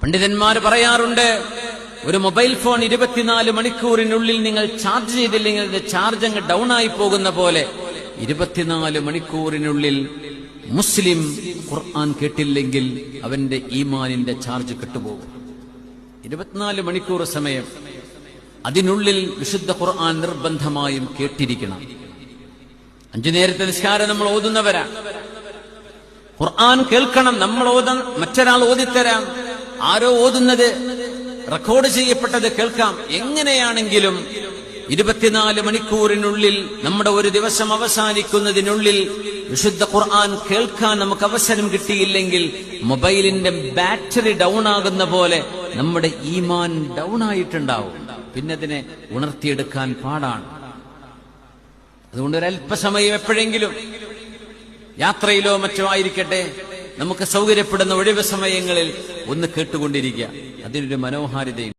പണ്ഡിതന്മാര് പറയാറുണ്ട്, ഒരു മൊബൈൽ ഫോൺ 24 മണിക്കൂറിനുള്ളിൽ നിങ്ങൾ ചാർജ് ചെയ്തില്ലെങ്കിൽ അതിന്റെ ചാർജ് അങ്ങ് ഡൗൺ ആയി പോകുന്ന പോലെ 24 മണിക്കൂറിനുള്ളിൽ മുസ്ലിം ഖുർആൻ കേട്ടില്ലെങ്കിൽ അവന്റെ ഈമാനിന്റെ ചാർജ് കെട്ടുപോകും. 24 മണിക്കൂർ സമയം അതിനുള്ളിൽ വിശുദ്ധ ഖുർആൻ നിർബന്ധമായും കേട്ടിരിക്കണം. 5 നേരത്തെ നിസ്കാരം നമ്മൾ ഓതുന്നവരാണ്. ഖുർആൻ കേൾക്കണം. നമ്മൾ മറ്റൊരാൾ ഓതിത്തരാം. ആരോ ഓതുന്നത് റെക്കോർഡ് ചെയ്യപ്പെട്ടത് കേൾക്കാം. എങ്ങനെയാണെങ്കിലും 24 മണിക്കൂറിനുള്ളിൽ, നമ്മുടെ ഒരു ദിവസം അവസാനിക്കുന്നതിനുള്ളിൽ വിശുദ്ധ ഖുർആൻ കേൾക്കാൻ നമുക്ക് അവസരം കിട്ടിയില്ലെങ്കിൽ മൊബൈലിന്റെ ബാറ്ററി ഡൗൺ ആകുന്ന പോലെ നമ്മുടെ ഈമാൻ ഡൗൺ ആയിട്ടുണ്ടാവും. പിന്നെ അതിനെ ഉണർത്തിയെടുക്കാൻ പാടാണ്. അതുകൊണ്ട് ഒരല്പസമയം എപ്പോഴെങ്കിലും യാത്രയിലോ മറ്റോ ആയിരിക്കട്ടെ, നമുക്ക് സൗകര്യപ്പെടുന്ന ഒഴിവ് സമയങ്ങളിൽ ഒന്ന് കേട്ടുകൊണ്ടിരിക്കുക. അതിനൊരു മനോഹാരിതയും